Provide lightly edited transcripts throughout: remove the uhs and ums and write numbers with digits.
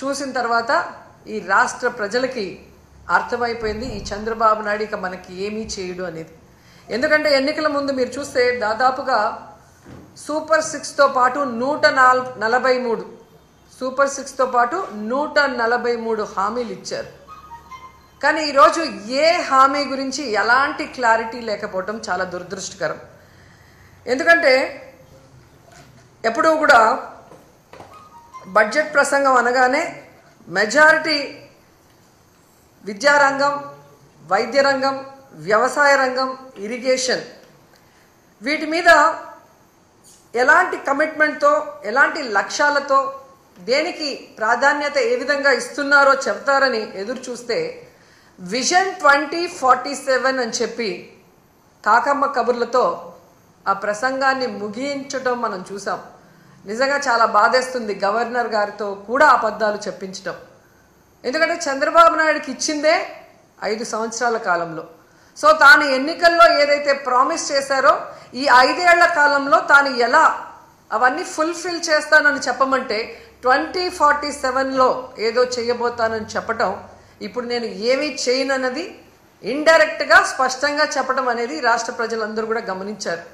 చూసిన తర్వాత ఈ రాష్ట్ర ప్రజలకి అర్థమైపోయింది ఈ చంద్రబాబు నాయుడు ఇక మనకి ఏమీ చేయడు అనేది. ఎందుకంటే ఎన్నికల ముందు మీరు చూస్తే దాదాపుగా సూపర్ 6తో పాటు 143 సూపర్ 6తో పాటు 143 హామీలు ఇచ్చారు. కానీ ఈరోజు ఏ హామీ గురించి ఎలాంటి క్లారిటీ లేకపోవటం చాలా దురదృష్టకరం. ఎందుకంటే ఎప్పుడూ కూడా బడ్జెట్ ప్రసంగం అనగానే మెజారిటీ విద్యారంగం, వైద్య రంగం, వ్యవసాయ రంగం, ఇరిగేషన్ వీటి మీద ఎలాంటి కమిట్మెంట్తో, ఎలాంటి లక్ష్యాలతో, దేనికి ప్రాధాన్యత ఏ విధంగా ఇస్తున్నారో చెప్తారని ఎదురు చూస్తే విజన్ 2047 అని చెప్పి కాకమ్మ కబుర్లతో ఆ ప్రసంగాన్ని ముగించటం మనం చూసాం. నిజంగా చాలా బాధేస్తుంది గవర్నర్ గారితో కూడా అబద్ధాలు చెప్పించటం. ఎందుకంటే చంద్రబాబు నాయుడుకి ఇచ్చిందే 5 సంవత్సరాల కాలంలో. సో తాను ఎన్నికల్లో ఏదైతే ప్రామిస్ చేశారో ఈ 5 ఏళ్ల కాలంలో తాను ఎలా అవన్నీ ఫుల్ఫిల్ చేస్తానని చెప్పమంటే 2047లో ఏదో చేయబోతానని చెప్పటం, ఇప్పుడు నేను ఏమీ చేయనన్నది ఇండైరెక్ట్గా స్పష్టంగా చెప్పడం అనేది రాష్ట్ర ప్రజలందరూ కూడా గమనించారు.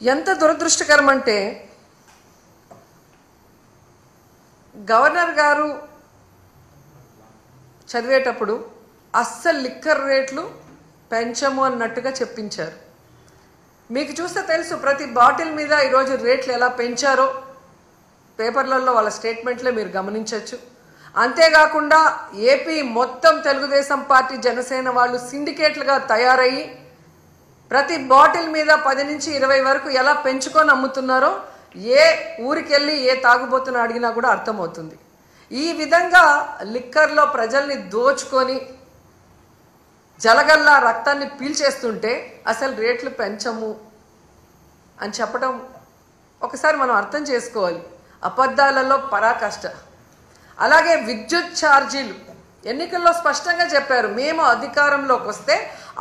ఎంత దురదృష్టకరం అంటే గవర్నర్ గారు చదివేటప్పుడు అస్సలు లిక్కర్ రేట్లు పెంచము అన్నట్టుగా చెప్పించారు. మీకు చూస్తే తెలుసు ప్రతి బాటిల్ మీద ఈరోజు రేట్లు ఎలా పెంచారో పేపర్లలో వాళ్ళ స్టేట్మెంట్లే మీరు గమనించవచ్చు. అంతేకాకుండా ఏపీ మొత్తం తెలుగుదేశం పార్టీ, జనసేన వాళ్ళు సిండికేట్లుగా తయారయ్యి ప్రతి బాటిల్ మీద 10 నుంచి 20 వరకు ఎలా పెంచుకొని అమ్ముతున్నారో ఏ ఊరికెళ్ళి ఏ తాగుబోతున్నా అడిగినా కూడా అర్థమవుతుంది. ఈ విధంగా లిక్కర్లో ప్రజల్ని దోచుకొని జలగల్లా రక్తాన్ని పీల్చేస్తుంటే అసలు రేట్లు పెంచము అని చెప్పడం ఒకసారి మనం అర్థం చేసుకోవాలి. అబద్ధాలలో పరాకాష్ట. అలాగే విద్యుత్ ఛార్జీలు ఎన్నికల్లో స్పష్టంగా చెప్పారు, మేము అధికారంలోకి వస్తే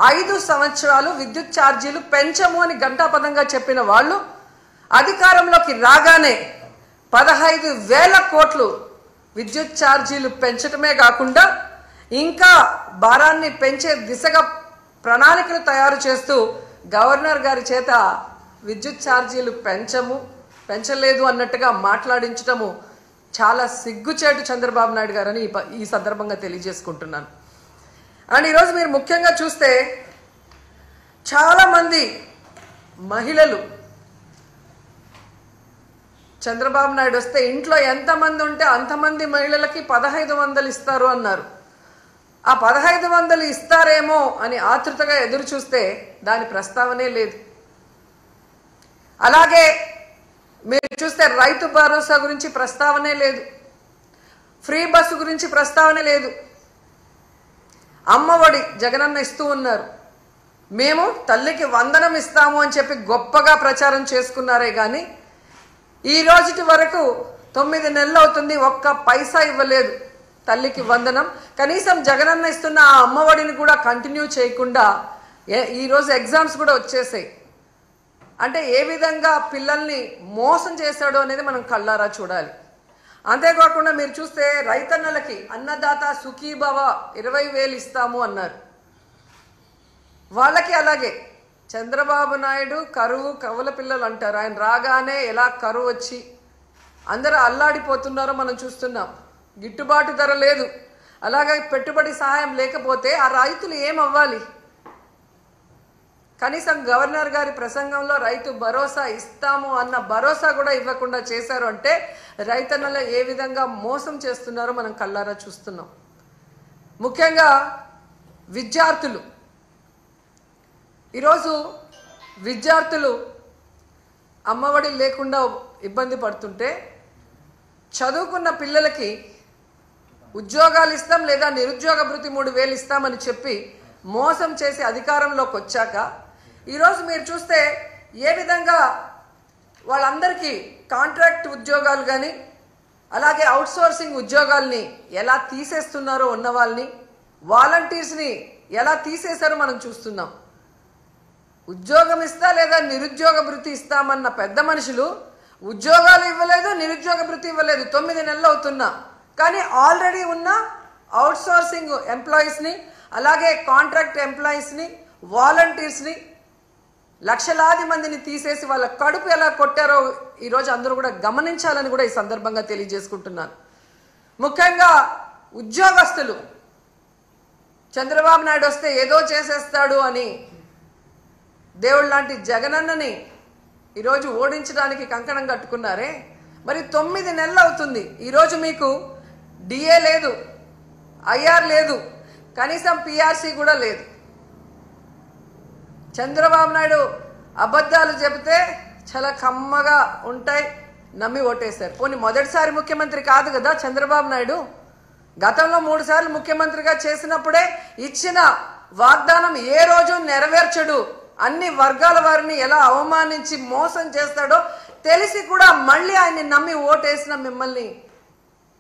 5 సంవత్సరాలు విద్యుత్ ఛార్జీలు పెంచము అని ఘంటాపథంగా చెప్పిన వాళ్ళు అధికారంలోకి రాగానే 15,000 కోట్లు విద్యుత్ ఛార్జీలు పెంచటమే కాకుండా ఇంకా భారాన్ని పెంచే దిశగా ప్రణాళికలు తయారు చేస్తూ గవర్నర్ గారి చేత విద్యుత్ ఛార్జీలు పెంచలేదు అన్నట్టుగా మాట్లాడించటము చాలా సిగ్గుచేటు చంద్రబాబు నాయుడు గారని ఈ సందర్భంగా తెలియజేసుకుంటున్నాను. అండ్ ఈరోజు మీరు ముఖ్యంగా చూస్తే చాలామంది మహిళలు చంద్రబాబు నాయుడు వస్తే ఇంట్లో ఎంతమంది ఉంటే అంతమంది మహిళలకి 1500 ఇస్తారు అన్నారు. ఆ 1500 ఇస్తారేమో అని ఆతృతగా ఎదురు చూస్తే దాని ప్రస్తావనే లేదు. అలాగే మీరు చూస్తే రైతు భరోసా గురించి ప్రస్తావనే లేదు, ఫ్రీ బస్సు గురించి ప్రస్తావనే లేదు. అమ్మఒడి జగనన్న ఇస్తూ ఉన్నారు, మేము తల్లికి వందనం ఇస్తాము అని చెప్పి గొప్పగా ప్రచారం చేసుకున్నారే కానీ ఈ రోజుటి వరకు 9 నెలలు అవుతుంది, ఒక్క పైసా ఇవ్వలేదు తల్లికి వందనం. కనీసం జగనన్న ఇస్తున్న ఆ అమ్మఒడిని కూడా కంటిన్యూ చేయకుండా ఈరోజు ఎగ్జామ్స్ కూడా వచ్చేసాయి. అంటే ఏ విధంగా పిల్లల్ని మోసం చేశాడో అనేది మనం కళ్ళారా చూడాలి. అంతేకాకుండా మీరు చూస్తే రైతన్నలకి అన్నదాత సుఖీభవ 20,000 ఇస్తాము అన్నారు. వాళ్ళకి అలాగే చంద్రబాబు నాయుడు కరువు కవల పిల్లలు అంటారు. ఆయన రాగానే ఎలా కరువు వచ్చి అందరూ అల్లాడిపోతున్నారో మనం చూస్తున్నాం. గిట్టుబాటు ధర లేదు, అలాగే పెట్టుబడి సహాయం లేకపోతే ఆ రైతులు ఏమవ్వాలి? కనీసం గవర్నర్ గారి ప్రసంగంలో రైతు భరోసా ఇస్తాము అన్న భరోసా కూడా ఇవ్వకుండా చేశారు అంటే రైతన్నలు ఏ విధంగా మోసం చేస్తున్నారో మనం కళ్ళారా చూస్తున్నాం. ముఖ్యంగా విద్యార్థులు, ఈరోజు విద్యార్థులు అమ్మఒడి లేకుండా ఇబ్బంది పడుతుంటే చదువుకున్న పిల్లలకి ఉద్యోగాలు ఇస్తాం లేదా నిరుద్యోగ భృతి 3,000 ఇస్తామని చెప్పి మోసం చేసి అధికారంలోకి వచ్చాక ఈరోజు మీరు చూస్తే ఏ విధంగా వాళ్ళందరికీ కాంట్రాక్ట్ ఉద్యోగాలు కానీ అలాగే అవుట్సోర్సింగ్ ఉద్యోగాల్ని ఎలా తీసేస్తున్నారో, ఉన్న వాళ్ళని వాలంటీర్స్ని ఎలా తీసేశారో మనం చూస్తున్నాం. ఉద్యోగం ఇస్తా లేదా నిరుద్యోగ భృతి ఇస్తామన్న పెద్ద మనుషులు ఉద్యోగాలు ఇవ్వలేదు, నిరుద్యోగ భృతి ఇవ్వలేదు. 9 నెలలు అవుతున్నా. కానీ ఆల్రెడీ ఉన్న అవుట్సోర్సింగ్ ఎంప్లాయీస్ని, అలాగే కాంట్రాక్ట్ ఎంప్లాయీస్ని, వాలంటీర్స్ని, లక్షలాది మందిని తీసేసి వాళ్ళ కడుపు ఎలా కొట్టారో ఈరోజు అందరూ కూడా గమనించాలని కూడా ఈ సందర్భంగా తెలియజేసుకుంటున్నాను. ముఖ్యంగా ఉద్యోగస్తులు చంద్రబాబు నాయుడు వస్తే ఏదో చేసేస్తాడు అని దేవుడు లాంటి జగనన్నని ఈరోజు ఓడించడానికి కంకణం కట్టుకున్నారే. మరి 9 నెలలు అవుతుంది. ఈరోజు మీకు డిఏ లేదు, ఐఆర్ లేదు, కనీసం పిఆర్సీ కూడా లేదు. చంద్రబాబు నాయుడు అబద్ధాలు చెబితే చాలా కమ్మగా ఉంటాయి, నమ్మి ఓటేశారు. పోనీ మొదటిసారి ముఖ్యమంత్రి కాదు కదా చంద్రబాబు నాయుడు. గతంలో 3 సార్లు ముఖ్యమంత్రిగా చేసినప్పుడే ఇచ్చిన వాగ్దానం ఏ రోజు నెరవేర్చడు, అన్ని వర్గాల వారిని ఎలా అవమానించి మోసం చేస్తాడో తెలిసి కూడా మళ్ళీ ఆయన్ని నమ్మి ఓటేసిన మిమ్మల్ని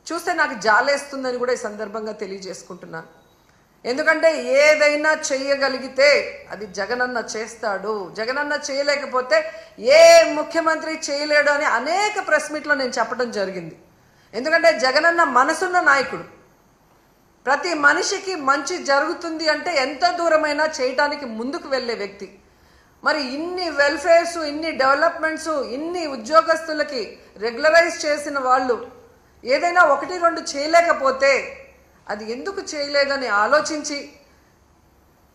చూస్తే నాకు జాలేస్తుందని కూడా ఈ సందర్భంగా తెలియజేసుకుంటున్నాను. ఎందుకంటే ఏదైనా చేయగలిగితే అది జగనన్న చేస్తాడు, జగనన్న చేయలేకపోతే ఏ ముఖ్యమంత్రి చేయలేడు అని అనేక ప్రెస్ మీట్లో నేను చెప్పడం జరిగింది. ఎందుకంటే జగనన్న మనసున్న నాయకుడు. ప్రతి మనిషికి మంచి జరుగుతుంది అంటే ఎంత దూరమైనా చేయటానికి ముందుకు వెళ్ళే వ్యక్తి. మరి ఇన్ని వెల్ఫేర్స్, ఇన్ని డెవలప్మెంట్స్, ఇన్ని ఉద్యోగస్తులకి రెగ్యులరైజ్ చేసిన వాళ్ళు ఏదైనా 1-2 చేయలేకపోతే అది ఎందుకు చేయలేదని ఆలోచించి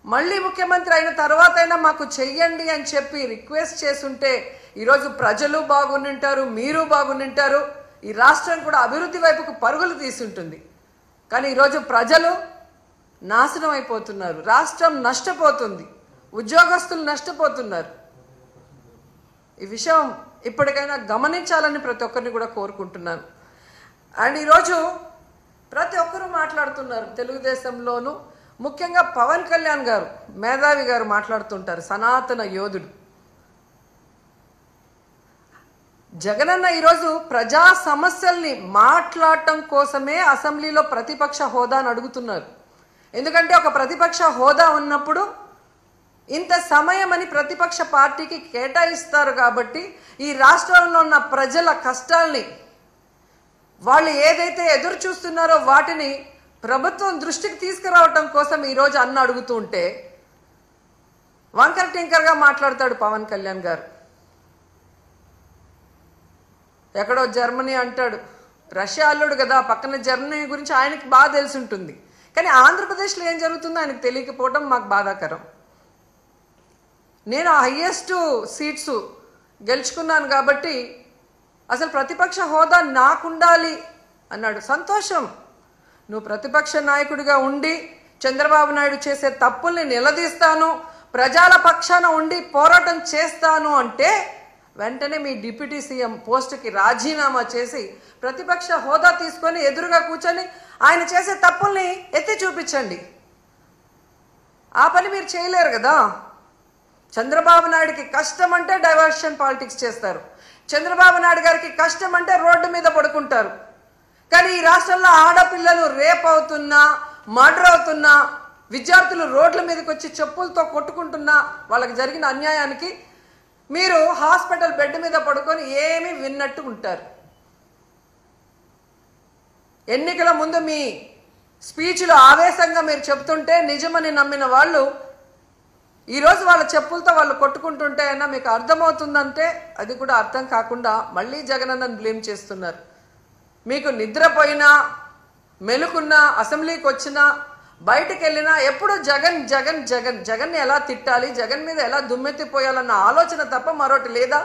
మళ్ళీ ముఖ్యమంత్రి అయిన తర్వాత అయినా మాకు చెయ్యండి అని చెప్పి రిక్వెస్ట్ చేసుంటే ఈరోజు ప్రజలు బాగుంటారు, మీరు బాగుంటారు, ఈ రాష్ట్రం కూడా అభివృద్ధి వైపుకు పరుగులు తీసుంటుంది. కానీ ఈరోజు ప్రజలు నాశనం అయిపోతున్నారు, రాష్ట్రం నష్టపోతుంది, ఉద్యోగస్తులు నష్టపోతున్నారు. ఈ విషయం ఇప్పటికైనా గమనించాలని ప్రతి ఒక్కరిని కూడా కోరుకుంటున్నాను. అండ్ ఈరోజు ప్రతి ఒక్కరూ మాట్లాడుతున్నారు తెలుగుదేశంలోనూ, ముఖ్యంగా పవన్ కళ్యాణ్ గారు, మేధావి గారు మాట్లాడుతుంటారు, సనాతన యోధుడు. జగనన్న ఈరోజు ప్రజా సమస్యల్ని మాట్లాడటం కోసమే అసెంబ్లీలో ప్రతిపక్ష హోదాను అడుగుతున్నారు. ఎందుకంటే ఒక ప్రతిపక్ష హోదా ఉన్నప్పుడు ఇంత సమయం అని ప్రతిపక్ష పార్టీకి కేటాయిస్తారు. కాబట్టి ఈ రాష్ట్రంలో ఉన్న ప్రజల కష్టాల్ని, వాళ్ళు ఏదైతే ఎదురు చూస్తున్నారో వాటిని ప్రభుత్వం దృష్టికి తీసుకురావటం కోసం ఈరోజు అన్న అడుగుతూ ఉంటే వంకర టింకర్గా మాట్లాడతాడు పవన్ కళ్యాణ్ గారు. ఎక్కడో జర్మనీ అంటాడు, రష్యా అల్లుడు కదా, పక్కన జర్మనీ గురించి ఆయనకి బాగా తెలిసి ఉంటుంది. కానీ ఆంధ్రప్రదేశ్లో ఏం జరుగుతుందో ఆయనకు తెలియకపోవడం మాకు బాధాకరం. నేను హైయెస్ట్ సీట్స్ గెలుచుకున్నాను కాబట్టి అసలు ప్రతిపక్ష హోదా నాకుండాలి అన్నాడు. సంతోషం, నువ్వు ప్రతిపక్ష నాయకుడిగా ఉండి చంద్రబాబు నాయుడు చేసే తప్పుల్ని నిలదీస్తాను, ప్రజల పక్షాన ఉండి పోరాటం చేస్తాను అంటే వెంటనే మీ డిప్యూటీ సీఎం పోస్టుకి రాజీనామా చేసి ప్రతిపక్ష హోదా తీసుకొని ఎదురుగా కూర్చొని ఆయన చేసే తప్పుల్ని ఎత్తి చూపించండి. ఆ పని మీరు చేయలేరు కదా. చంద్రబాబు నాయుడికి కష్టం అంటే డైవర్షన్ పాలిటిక్స్ చేస్తారు, చంద్రబాబు నాయుడు గారికి కష్టం అంటే రోడ్డు మీద పడుకుంటారు. కానీ ఈ రాష్ట్రంలో ఆడపిల్లలు రేప్ అవుతున్నా, మర్డర్ అవుతున్నా, విద్యార్థులు రోడ్ల మీదకి వచ్చి చెప్పులతో కొట్టుకుంటున్నా, వాళ్ళకి జరిగిన అన్యాయానికి మీరు హాస్పిటల్ బెడ్ మీద పడుకొని ఏమీ విన్నట్టు ఉంటారు. ఎన్నికల ముందు మీ స్పీచ్లో ఆవేశంగా మీరు చెప్తుంటే నిజమని నమ్మిన వాళ్ళు ఈరోజు వాళ్ళ చెప్పులతో వాళ్ళు కొట్టుకుంటుంటే అయినా మీకు అర్థమవుతుందంటే అది కూడా అర్థం కాకుండా మళ్ళీ జగనన్నను బ్లేమ్ చేస్తున్నారు. మీకు నిద్రపోయినా, మెలుకున్నా, అసెంబ్లీకి వచ్చినా, బయటకు వెళ్ళినా ఎప్పుడు జగన్ జగన్ జగన్, జగన్ని ఎలా తిట్టాలి, జగన్ మీద ఎలా దుమ్మెత్తిపోయాలన్న ఆలోచన తప్ప మరొకటి లేదా?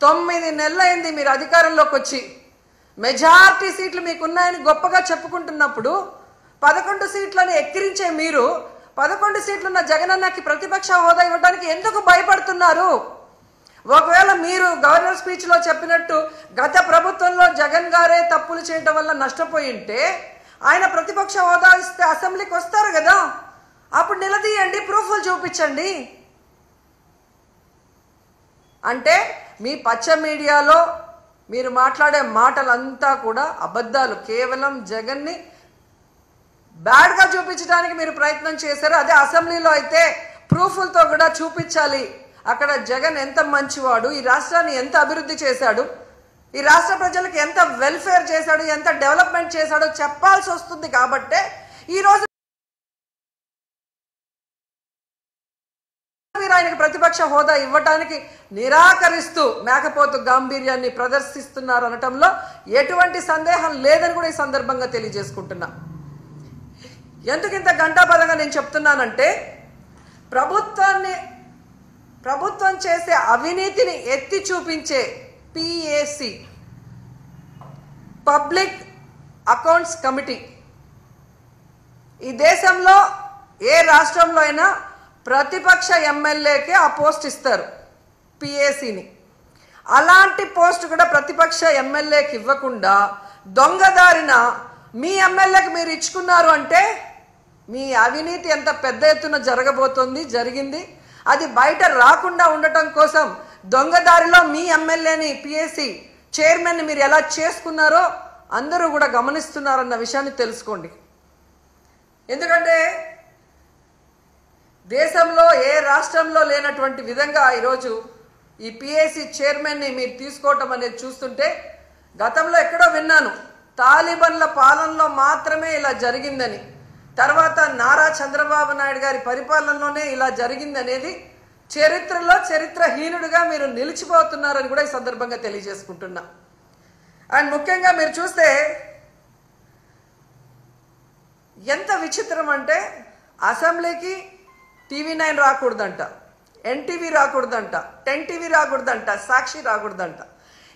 9 నెలలైంది మీరు అధికారంలోకి వచ్చి. మెజారిటీ సీట్లు మీకున్నాయని గొప్పగా చెప్పుకుంటున్నప్పుడు 11 సీట్లని ఎక్కిరించే మీరు 11 సీట్లున్న జగనన్నకి ప్రతిపక్ష హోదా ఇవ్వడానికి ఎందుకు భయపడుతున్నారు? ఒకవేళ మీరు గవర్నర్ స్పీచ్లో చెప్పినట్టు గత ప్రభుత్వంలో జగన్ గారే తప్పులు చేయడం వల్ల నష్టపోయి ఉంటే ఆయన ప్రతిపక్ష హోదా ఇస్తే అసెంబ్లీకి వస్తారు కదా, అప్పుడు నిలదీయండి, ప్రూఫ్లు చూపించండి. అంటే మీ పచ్చ మీడియాలో మీరు మాట్లాడే మాటలంతా కూడా అబద్ధాలు, కేవలం జగన్ని బ్యాడ్గా చూపించడానికి మీరు ప్రయత్నం చేశారు. అదే అసెంబ్లీలో అయితే ప్రూఫ్లతో కూడా చూపించాలి, అక్కడ జగన్ ఎంత మంచివాడు, ఈ రాష్ట్రాన్ని ఎంత అభివృద్ధి చేశాడు, ఈ రాష్ట్ర ప్రజలకు ఎంత వెల్ఫేర్ చేశాడు, ఎంత డెవలప్మెంట్ చేశాడో చెప్పాల్సి వస్తుంది. కాబట్టే ఈరోజు మీరు ఆయనకు ప్రతిపక్ష హోదా ఇవ్వటానికి నిరాకరిస్తూ మేకపోతు గాంభీర్యాన్ని ప్రదర్శిస్తున్నారు అనటంలో ఎటువంటి సందేహం లేదని కూడా ఈ సందర్భంగా తెలియజేసుకుంటున్నా. ఎందుకు ఇంత గంటాపదంగా నేను చెప్తున్నానంటే, ప్రభుత్వం చేసే అవినీతిని ఎత్తి చూపించే PAC, పబ్లిక్ అకౌంట్స్ కమిటీ, ఈ దేశంలో ఏ రాష్ట్రంలో అయినా ప్రతిపక్ష ఎమ్మెల్యేకే ఆ పోస్ట్ ఇస్తారు, PACని. అలాంటి పోస్ట్ కూడా ప్రతిపక్ష ఎమ్మెల్యేకి ఇవ్వకుండా దొంగదారిన మీ ఎమ్మెల్యేకి మీరు ఇచ్చుకున్నారు అంటే మీ అవినీతి ఎంత పెద్ద ఎత్తున జరిగింది. అది బయట రాకుండా ఉండటం కోసం దొంగదారిలో మీ ఎమ్మెల్యేని PAC చైర్మన్ని మీరు ఎలా చేసుకున్నారో అందరూ కూడా గమనిస్తున్నారన్న విషయాన్ని తెలుసుకోండి. ఎందుకంటే దేశంలో ఏ రాష్ట్రంలో లేనటువంటి విధంగా ఈరోజు ఈ PAC చైర్మన్ని మీరు తీసుకోవటం అనేది చూస్తుంటే, గతంలో ఎక్కడో విన్నాను తాలిబన్ల పాలనలో మాత్రమే ఇలా జరిగిందని, తర్వాత నారా చంద్రబాబు నాయుడు గారి పరిపాలనలోనే ఇలా జరిగింది అనేది చరిత్రలో చరిత్రహీనుడిగా మీరు నిలిచిపోతున్నారని కూడా ఈ సందర్భంగా తెలియజేసుకుంటున్నా. అండ్ ముఖ్యంగా మీరు చూస్తే ఎంత విచిత్రం అంటే, అసెంబ్లీకి TV9 రాకూడదంట, NTV రాకూడదంట, 10TV రాకూడదంట, సాక్షి రాకూడదంట.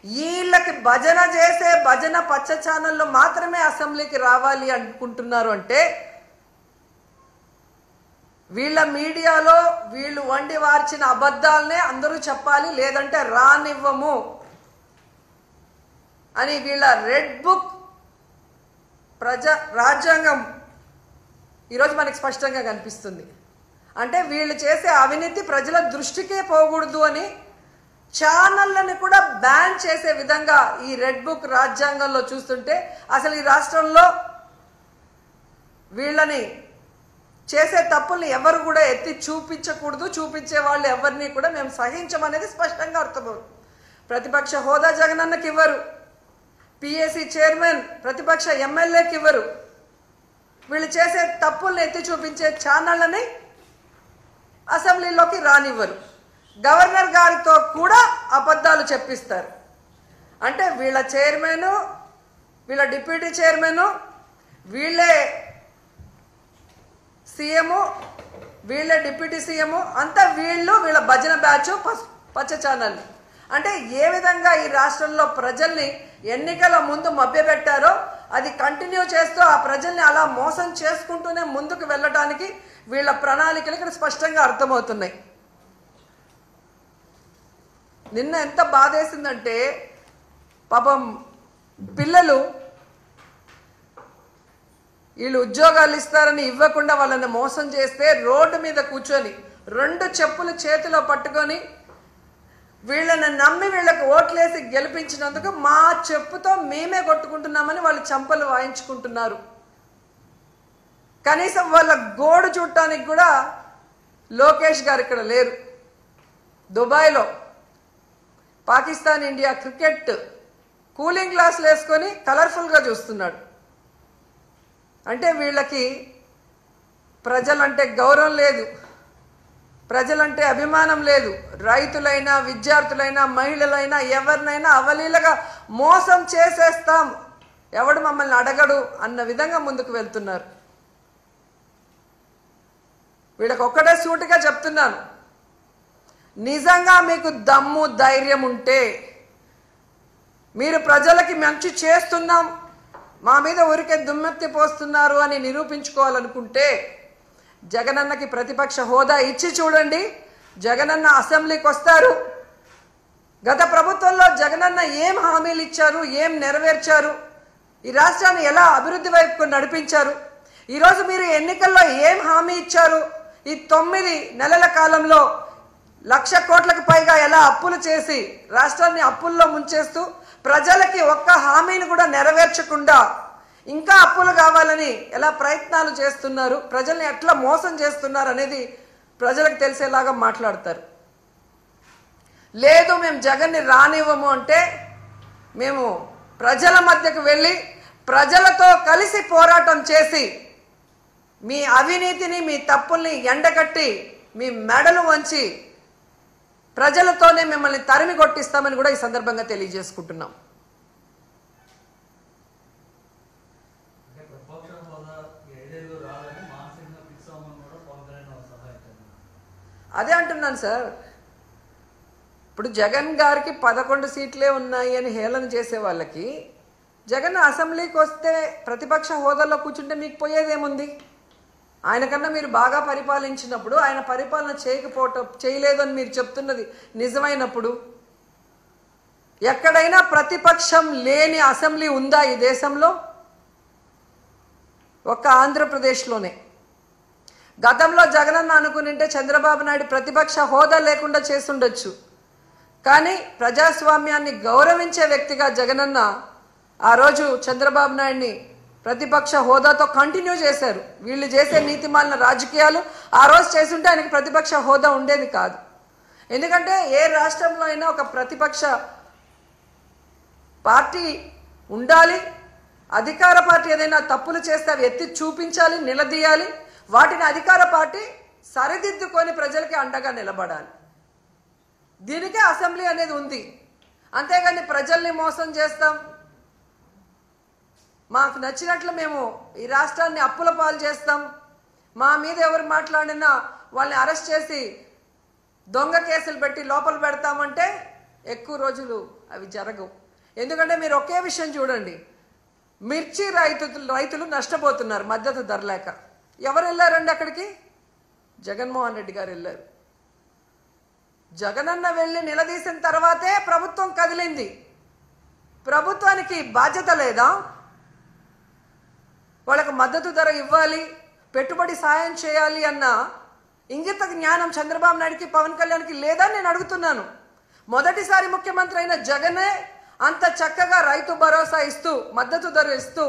వీళ్ళకి భజన చేసే భజన పచ్చ ఛానళ్ళు మాత్రమే అసెంబ్లీకి రావాలి అనుకుంటున్నారు అంటే, వీళ్ళ మీడియాలో వీళ్ళు వండి వార్చిన అబద్ధాలనే అందరూ చెప్పాలి, లేదంటే రానివ్వము అని వీళ్ళ రెడ్ బుక్ రాజ్యాంగం ఈరోజు మనకి స్పష్టంగా కనిపిస్తుంది. అంటే వీళ్ళు చేసే అవినీతి ప్రజల దృష్టికే పోకూడదు అని ఛానళ్ళని కూడా బ్యాన్ చేసే విధంగా ఈ రెడ్ బుక్ రాజ్యాంగంలో చూస్తుంటే, అసలు ఈ రాష్ట్రంలో వీళ్ళని చేసే తప్పుల్ని ఎవరు కూడా ఎత్తి చూపించకూడదు, చూపించే వాళ్ళు ఎవరిని కూడా మేము సహించమనేది స్పష్టంగా అర్థమవుతుంది. ప్రతిపక్ష హోదా జగనన్నకి ఇవ్వరు, PAC చైర్మన్ ప్రతిపక్ష ఎమ్మెల్యేకి ఇవ్వరు, వీళ్ళు చేసే తప్పుల్ని ఎత్తి చూపించే ఛానళ్ళని అసెంబ్లీలోకి రానివ్వరు, గవర్నర్ గారితో కూడా అబద్ధాలు చెప్పిస్తారు. అంటే వీళ్ళ చైర్మన్, వీళ్ళ డిప్యూటీ చైర్మన్, వీళ్ళే CM, వీళ్ళే డిప్యూటీ CM, అంతా వీళ్ళ భజన బ్యాచ్ పచ్చ ఛానల్. అంటే ఏ విధంగా ఈ రాష్ట్రంలో ప్రజల్ని ఎన్నికల ముందు మభ్యపెట్టారో అది కంటిన్యూ చేస్తూ ఆ ప్రజల్ని అలా మోసం చేసుకుంటూనే ముందుకు వెళ్ళడానికి వీళ్ళ ప్రణాళికలు ఇక్కడ స్పష్టంగా అర్థమవుతున్నాయి. నిన్న ఎంత బాధేసిందంటే, పాపం పిల్లలు వీళ్ళు ఉద్యోగాలు ఇస్తారని ఇవ్వకుండా వాళ్ళని మోసం చేస్తే రోడ్డు మీద కూర్చొని 2 చెప్పులు చేతిలో పట్టుకొని వీళ్ళని నమ్మి వీళ్ళకి ఓట్లేసి గెలిపించినందుకు మా చెప్పుతో మేమే కొట్టుకుంటున్నామని వాళ్ళు చంపలు వాయించుకుంటున్నారు. కనీసం వాళ్ళ గోడు చూడటానికి కూడా లోకేష్ గారు ఇక్కడ లేరు. దుబాయ్లో పాకిస్తాన్ ఇండియా క్రికెట్ కూలింగ్ గ్లాసులు వేసుకొని కలర్ఫుల్గా చూస్తున్నాడు. అంటే వీళ్ళకి ప్రజలంటే గౌరవం లేదు, ప్రజలంటే అభిమానం లేదు. రైతులైనా, విద్యార్థులైనా, మహిళలైనా ఎవరినైనా అవలీలగా మోసం చేసేస్తాం, ఎవడు మమ్మల్ని అడగడు అన్న విధంగా ముందుకు వెళ్తున్నారు. వీళ్ళకి ఒక్కటే సూటిగా చెప్తున్నాను, నిజంగా మీకు దమ్ము ధైర్యం ఉంటే, మీరు ప్రజలకి మంచి చేస్తున్నాం, మా మీద ఊరికే దుమ్మెత్తి పోస్తున్నారు అని నిరూపించుకోవాలనుకుంటే జగనన్నకి ప్రతిపక్ష హోదా ఇచ్చి చూడండి. జగనన్న అసెంబ్లీకి వస్తారు. గత ప్రభుత్వంలో జగనన్న ఏం హామీలు ఇచ్చారు, ఏం నెరవేర్చారు, ఈ రాష్ట్రాన్ని ఎలా అభివృద్ధి వైపుకు నడిపించారు, ఈరోజు మీరు ఎన్నికల్లో ఏం హామీ ఇచ్చారు, ఈ 9 నెలల కాలంలో 1,00,000 కోట్లకు పైగా ఎలా అప్పులు చేసి రాష్ట్రాన్ని అప్పుల్లో ముంచేస్తూ ప్రజలకి ఒక్క హామీని కూడా నెరవేర్చకుండా ఇంకా అప్పులు కావాలని ఎలా ప్రయత్నాలు చేస్తున్నారు, ప్రజల్ని ఎట్లా మోసం చేస్తున్నారు అనేది ప్రజలకు తెలిసేలాగా మాట్లాడతారు. లేదు మేము జగన్ని రానివ్వము అంటే మేము ప్రజల మధ్యకు వెళ్ళి ప్రజలతో కలిసి పోరాటం చేసి మీ అవినీతిని మీ తప్పుల్ని ఎండగట్టి మీ మెడలు వంచి ప్రజలతోనే మిమ్మల్ని తరిమి కొట్టిస్తామని కూడా ఈ సందర్భంగా తెలియజేసుకుంటున్నాం. అదే అంటున్నాను సార్. ఇప్పుడు జగన్ గారికి 11 సీట్లే ఉన్నాయి అని హేళన చేసే వాళ్ళకి జగన్ అసెంబ్లీకి వస్తే ప్రతిపక్ష హోదాలో కూర్చుంటే మీకు పోయేదేముంది? ఆయనకన్నా మీరు బాగా పరిపాలించినప్పుడు ఆయన పరిపాలన చేయలేదని మీరు చెప్తున్నది నిజమైనప్పుడు ఎక్కడైనా ప్రతిపక్షం లేని అసెంబ్లీ ఉందా ఈ దేశంలో? ఒక్క ఆంధ్రప్రదేశ్లోనే. గతంలో జగనన్న అనుకునింటే చంద్రబాబు నాయుడు ప్రతిపక్ష హోదా లేకుండా చేసుండొచ్చు. కానీ ప్రజాస్వామ్యాన్ని గౌరవించే వ్యక్తిగా జగనన్న ఆ రోజు చంద్రబాబు నాయుడిని ప్రతిపక్ష హోదాతో కంటిన్యూ చేశారు. వీళ్ళు చేసే నీతిమాలిన రాజకీయాలు ఆ రోజు చేసుంటే ఆయనకు ప్రతిపక్ష హోదా ఉండేది కాదు. ఎందుకంటే ఏ రాష్ట్రంలో అయినా ఒక ప్రతిపక్ష పార్టీ ఉండాలి. అధికార పార్టీ ఏదైనా తప్పులు చేస్తే అవి ఎత్తి చూపించాలి, నిలదీయాలి. వాటిని అధికార పార్టీ సరిదిద్దుకొని ప్రజలకి అండగా నిలబడాలి. దీనికే అసెంబ్లీ అనేది ఉంది. అంతేగాని ప్రజల్ని మోసం చేస్తాం, మాకు నచ్చినట్లు మేము ఈ రాష్ట్రాన్ని అప్పుల పాలు చేస్తాం, మా మీద ఎవరు మాట్లాడినా వాళ్ళని అరెస్ట్ చేసి దొంగ కేసులు పెట్టి లోపల పెడతామంటే ఎక్కువ రోజులు అవి జరగవు. ఎందుకంటే మీరు ఒకే విషయం చూడండి, మిర్చి రైతులు నష్టపోతున్నారు మద్దతు ధర లేక. ఎవరు వెళ్ళారండి అక్కడికి? జగన్మోహన్ రెడ్డి గారు వెళ్ళారు. జగనన్న వెళ్ళి నిలదీసిన తర్వాతే ప్రభుత్వం కదిలింది. ప్రభుత్వానికి బాధ్యత లేదా? వాళ్ళకు మద్దతు ధర ఇవ్వాలి, పెట్టుబడి సాయం చేయాలి అన్న ఇంగిత జ్ఞానం చంద్రబాబు నాయుడికి పవన్ కళ్యాణ్కి లేదా నేను అడుగుతున్నాను. మొదటిసారి ముఖ్యమంత్రి అయిన జగనే అంత చక్కగా రైతు భరోసా ఇస్తూ మద్దతు ధర ఇస్తూ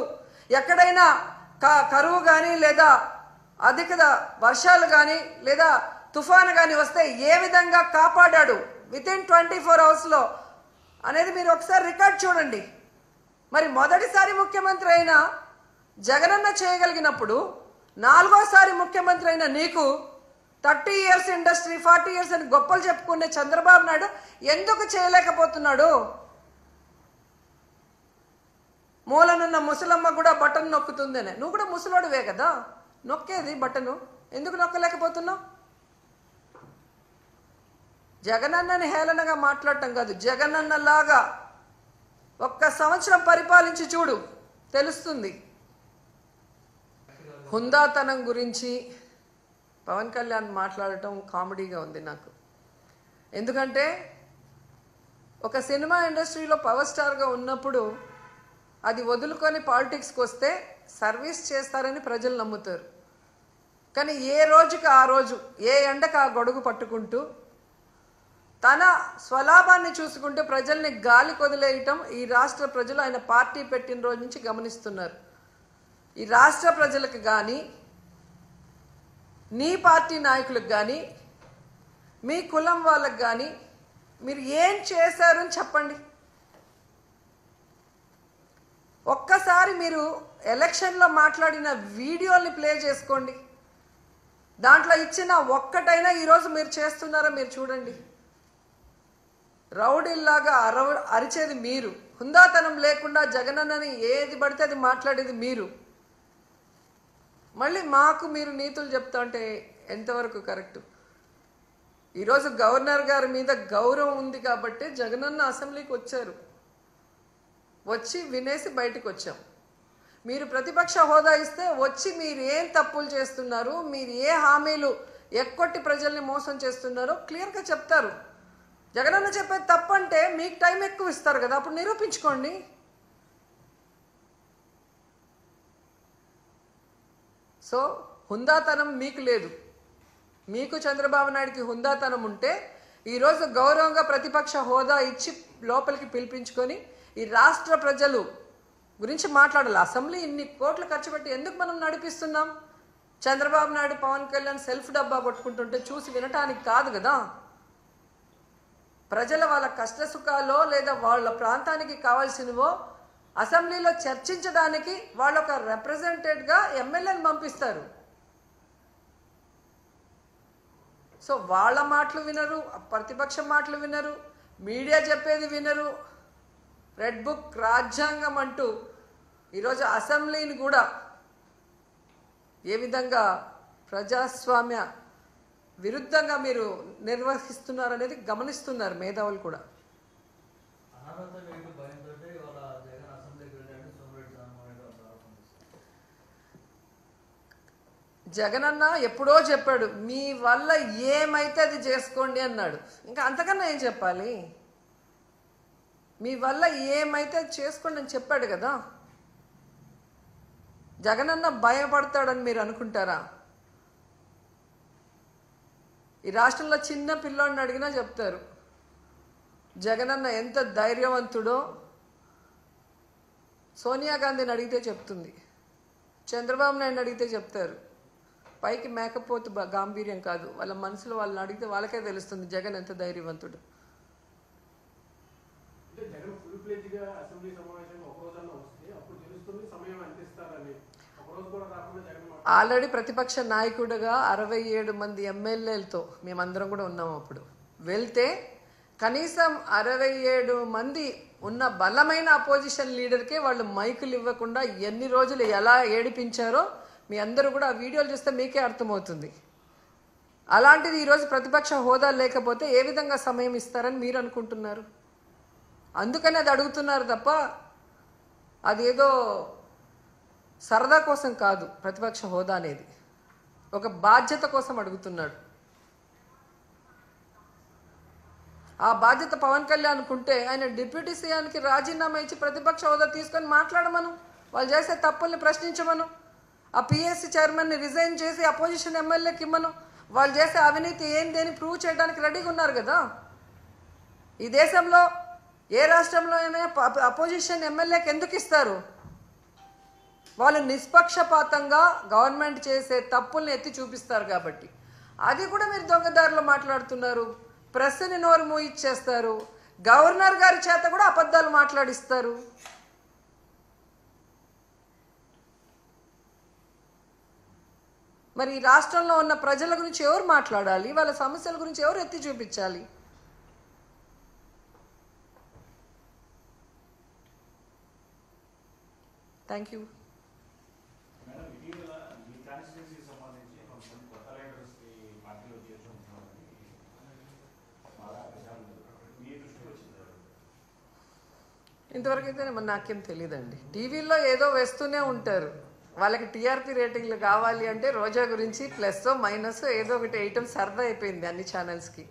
ఎక్కడైనా కరువు కానీ లేదా అధిక వర్షాలు కానీ లేదా తుఫాను కానీ వస్తే ఏ విధంగా కాపాడాడు వితిన్ 24 అవర్స్లో అనేది మీరు ఒకసారి రికార్డ్ చూడండి. మరి మొదటిసారి ముఖ్యమంత్రి అయిన జగనన్న చేయగలిగినప్పుడు 4వసారి ముఖ్యమంత్రి అయిన నీకు 30 years ఇండస్ట్రీ 40 years అని గొప్పలు చెప్పుకునే చంద్రబాబు నాయుడు ఎందుకు చేయలేకపోతున్నాడు? మూలనున్న ముసలమ్మ కూడా బటన్ నొక్కుతుందనే. నువ్వు కూడా ముసలోడివే కదా, నొక్కేది బటను, ఎందుకు నొక్కలేకపోతున్నావు? జగనన్నని హేళనగా మాట్లాడటం కాదు, జగనన్నలాగా 1 సంవత్సరం పరిపాలించి చూడు, తెలుస్తుంది. హుందాతనం గురించి పవన్ కళ్యాణ్ మాట్లాడటం కామెడీగా ఉంది నాకు. ఎందుకంటే ఒక సినిమా ఇండస్ట్రీలో పవర్ స్టార్గా ఉన్నప్పుడు అది వదులుకొని పాలిటిక్స్కి వస్తే సర్వీస్ చేస్తారని ప్రజలు నమ్ముతారు. కానీ ఏ రోజుకి ఆ రోజు, ఏ ఎండకు ఆ గొడుగు పట్టుకుంటూ తన స్వలాభాన్ని చూసుకుంటూ ప్రజల్ని గాలి కొదిలేయటం ఈ రాష్ట్ర ప్రజలు ఆయన పార్టీ పెట్టిన రోజు నుంచి గమనిస్తున్నారు. ఈ రాష్ట్ర ప్రజలకు కానీ నీ పార్టీ నాయకులకు కానీ మీ కులం వాళ్ళకు కానీ మీరు ఏం చేశారని చెప్పండి. ఒక్కసారి మీరు ఎలక్షన్లో మాట్లాడిన వీడియోల్ని ప్లే చేసుకోండి. దాంట్లో ఇచ్చిన ఒక్కటైనా ఈరోజు మీరు చేస్తున్నారో మీరు చూడండి. రౌడీల్లాగా అరిచేది మీరు, హుందాతనం లేకుండా జగనన్నని ఏది పడితే అది మాట్లాడేది మీరు. మళ్ళీ మాకు మీరు నీతులు చెప్తా అంటే ఎంతవరకు కరెక్టు? ఈరోజు గవర్నర్ గారి మీద గౌరవం ఉంది కాబట్టి జగనన్న అసెంబ్లీకి వచ్చారు, వచ్చి వినేసి బయటకు వచ్చాం. మీరు ప్రతిపక్ష హోదా ఇస్తే వచ్చి మీరు ఏం తప్పులు చేస్తున్నారు, మీరు ఏ హామీలు ఎక్కొట్టి ప్రజల్ని మోసం చేస్తున్నారో క్లియర్గా చెప్తారు. జగనన్న చెప్పేది తప్పంటే మీకు టైం ఎక్కువ ఇస్తారు కదా, అప్పుడు నిరూపించుకోండి. సో హుందాతనం మీకు లేదు. మీకు చంద్రబాబు నాయుడికి హుందాతనం ఉంటే ఈరోజు గౌరవంగా ప్రతిపక్ష హోదా ఇచ్చి లోపలికి పిలిపించుకొని ఈ రాష్ట్ర ప్రజలు గురించి మాట్లాడాలి. అసెంబ్లీ ఇన్ని కోట్లు ఖర్చు పెట్టి ఎందుకు మనం నడిపిస్తున్నాం? చంద్రబాబు నాయుడు పవన్ కళ్యాణ్ సెల్ఫ్ డబ్బా పట్టుకుంటుంటే చూసి వినటానికి కాదు కదా. ప్రజల వాళ్ళ కష్ట సుఖాలో లేదా వాళ్ళ ప్రాంతానికి కావాల్సినవో అసెంబ్లీలో చర్చించడానికి వాళ్ళు ఒక రిప్రజెంటేటివ్గా ఎమ్మెల్యేని పంపిస్తారు. సో వాళ్ళ మాటలు వినరు, ప్రతిపక్షం మాటలు వినరు, మీడియా చెప్పేది వినరు. రెడ్ బుక్ రాజ్యాంగం అంటూ ఈరోజు అసెంబ్లీని కూడా ఏ విధంగా ప్రజాస్వామ్య విరుద్ధంగా మీరు నిర్వహిస్తున్నారు అనేది గమనిస్తున్నారు మేధావులు కూడా. జగనన్న ఎప్పుడో చెప్పాడు, మీ వల్ల ఏమైతే అది చేసుకోండి అన్నాడు. ఇంకా అంతకన్నా ఏం చెప్పాలి? మీ వల్ల ఏమైతే అది చేసుకోండి అని చెప్పాడు కదా. జగనన్న భయపడతాడని మీరు అనుకుంటారా? ఈ రాష్ట్రంలో చిన్న పిల్లోడిని అడిగినా చెప్తారు జగనన్న ఎంత ధైర్యవంతుడో. సోనియా గాంధీని అడిగితే చెప్తుంది, చంద్రబాబు నాయుడు అడిగితే చెప్తారు. పైకి మేకపోతు గాంభీర్యం కాదు, వాళ్ళ మనసులో వాళ్ళని అడిగితే వాళ్ళకే తెలుస్తుంది జగన్ ఎంత ధైర్యవంతుడు. ఆల్రెడీ ప్రతిపక్ష నాయకుడిగా 67 మంది ఎమ్మెల్యేలతో మేమందరం కూడా ఉన్నాం. అప్పుడు వెళ్తే కనీసం 67 మంది ఉన్న బలమైన అపోజిషన్ లీడర్కే వాళ్ళు మైకులు ఇవ్వకుండా ఎన్ని రోజులు ఎలా ఏడిపించారో మీ అందరూ కూడా ఆ వీడియోలు చూస్తే మీకే అర్థమవుతుంది. అలాంటిది ఈరోజు ప్రతిపక్ష హోదా లేకపోతే ఏ విధంగా సమయం ఇస్తారని మీరు అనుకుంటున్నారు? అందుకని అది అడుగుతున్నారు తప్ప అదేదో సరదా కోసం కాదు. ప్రతిపక్ష హోదా అనేది ఒక బాధ్యత కోసం అడుగుతున్నాడు. ఆ బాధ్యత పవన్ కళ్యాణ్ అనుకుంటే ఆయన డిప్యూటీ సీఎంకి రాజీనామా ఇచ్చి ప్రతిపక్ష హోదా తీసుకొని మాట్లాడమను, వాళ్ళు చేసే తప్పుల్ని ప్రశ్నించమను. ఆ పిఎస్సి చైర్మన్ని రిజైన్ చేసి అపోజిషన్ ఎమ్మెల్యేకి ఇమ్మను. వాళ్ళు చేసే అవినీతి ఏంటి అని ప్రూవ్ చేయడానికి రెడీగా ఉన్నారు కదా. ఈ దేశంలో ఏ రాష్ట్రంలో అయినా అపోజిషన్ ఎమ్మెల్యేకి ఎందుకు ఇస్తారు? వాళ్ళు నిష్పక్షపాతంగా గవర్నమెంట్ చేసే తప్పుల్ని ఎత్తి చూపిస్తారు కాబట్టి. అది కూడా మీరు దొంగదారిలో మాట్లాడుతున్నారు. ప్రెస్ని నోరు మూయిచ్చేస్తారు. గవర్నర్ గారి చేత కూడా అబద్ధాలు మాట్లాడిస్తారు. మరి ఈ రాష్ట్రంలో ఉన్న ప్రజల గురించి ఎవరు మాట్లాడాలి? వాళ్ళ సమస్యల గురించి ఎవరు ఎత్తి చూపించాలి? Thank you. ఇంతవరకు అయితే నాకేం తెలియదండి. టీవీలో ఏదో వేస్తూనే ఉంటారు. వాళ్ళకి టీఆర్పీ రేటింగ్లు కావాలి అంటే రోజా గురించి ప్లస్ మైనస్ ఏదో ఒకటి వేయటం సరదా అయిపోయింది అన్ని ఛానల్స్కి.